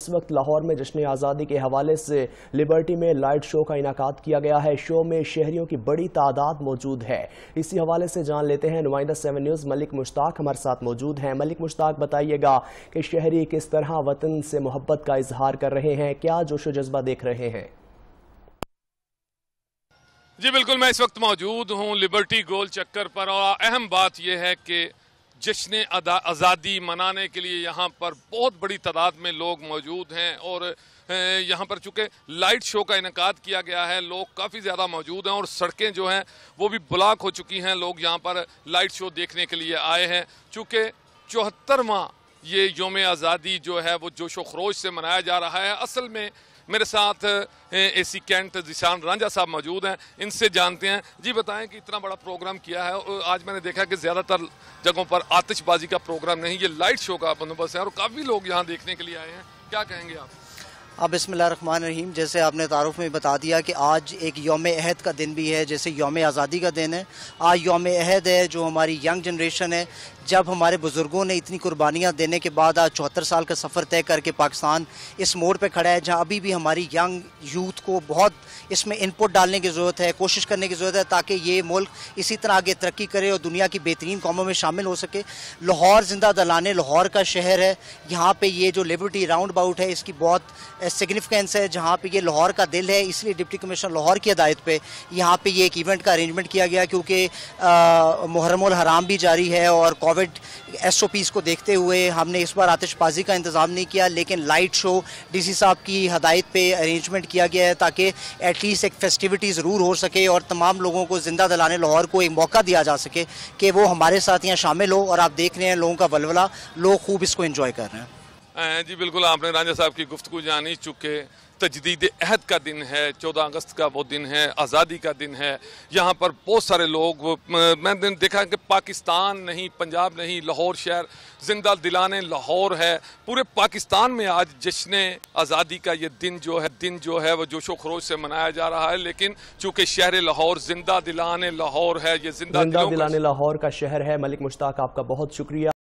इस वक्त लाहौर में जश्न आज़ादी के हवाले से लिबर्टी में लाइट शो का इनाकाद किया गया है। शो में शहरियों की बड़ी तादाद मौजूद है। इसी हवाले से जान लेते हैं नुमाइंदा 7 न्यूज़ मलिक मुश्ताक हमारे साथ मौजूद हैं। मलिक मुश्ताक, बताइएगा कि शहरी किस तरह वतन से मोहब्बत का इजहार कर रहे हैं, क्या जोशो जज्बा देख रहे हैं? जी बिल्कुल, मैं इस वक्त मौजूद हूँ लिबर्टी गोल चक्कर पर और अहम बात यह है कि जश्न आज़ादी मनाने के लिए यहाँ पर बहुत बड़ी तादाद में लोग मौजूद हैं और यहाँ पर चूँकि लाइट शो का इनकाद किया गया है, लोग काफ़ी ज़्यादा मौजूद हैं और सड़कें जो हैं वो भी ब्लॉक हो चुकी हैं। लोग यहाँ पर लाइट शो देखने के लिए आए हैं। चूँकि 74वां ये योम आज़ादी जो है वो जोशो खरोश से मनाया जा रहा है। असल में मेरे साथ एसी कैंट जिशान रांझा साहब मौजूद हैं, इनसे जानते हैं। जी बताएं कि इतना बड़ा प्रोग्राम किया है, आज मैंने देखा कि ज़्यादातर जगहों पर आतिशबाजी का प्रोग्राम नहीं, ये लाइट शो का बंदोबस्त है और काफ़ी लोग यहाँ देखने के लिए आए हैं, क्या कहेंगे आप? अब बिस्मिल्लाहिर्रहमानिर्रहीम, जैसे आपने तारुफ में बता दिया कि आज एक यौम अहद का दिन भी है, जैसे यौम आज़ादी का दिन है। आज यौम अहद है जो हमारी यंग जनरेशन है, जब हमारे बुज़ुर्गों ने इतनी कुर्बानियाँ देने के बाद आज 74 साल का सफ़र तय करके पाकिस्तान इस मोड़ पे खड़ा है जहाँ अभी भी हमारी यंग यूथ को बहुत इसमें इनपुट डालने की ज़रूरत है, कोशिश करने की ज़रूरत है ताकि ये मुल्क इसी तरह आगे तरक्की करे और दुनिया की बेहतरीन कौमों में शामिल हो सके। लाहौर जिंदा दलाने लाहौर का शहर है, यहाँ पे ये जो लिबर्टी राउंड अबाउट है इसकी बहुत सिग्निफिकेंस है, जहाँ पे ये लाहौर का दिल है। इसलिए डिप्टी कमिश्नर लाहौर की हिदायत पे यहाँ पे ये एक इवेंट का अरेंजमेंट किया गया, क्योंकि मुहर्रमुल हराम भी जारी है और कोविड SOPs को देखते हुए हमने इस बार आतिशबाजी का इंतज़ाम नहीं किया, लेकिन लाइट शो DC साहब की हदायत पे अरेंजमेंट किया गया है ताकि एटलीस्ट एक फेस्टिविटी ज़रूर हो सके और तमाम लोगों को ज़िंदा दलाने लाहौर को एक मौका दिया जा सके कि वो हमारे साथ यहाँ शामिल हो। और आप देख रहे हैं लोगों का वलवला, लोग खूब इसको एंजॉय कर रहे हैं। जी बिल्कुल, आपने रांझा साहब की गुफ्तगू जानी। चुके तजदीद अहद का दिन है, 14 अगस्त का वो दिन है, आज़ादी का दिन है। यहाँ पर बहुत सारे लोग, मैंने देखा कि पाकिस्तान नहीं, पंजाब नहीं, लाहौर शहर जिंदा दिलाने लाहौर है। पूरे पाकिस्तान में आज जश्न आज़ादी का ये दिन जो है वो जोशो खरोश से मनाया जा रहा है। लेकिन चूँकि शहर लाहौर जिंदा दिलाने लाहौर है, ये जिंदा दिलाने लाहौर का शहर है। मलिक मुश्ताक, आपका बहुत शुक्रिया।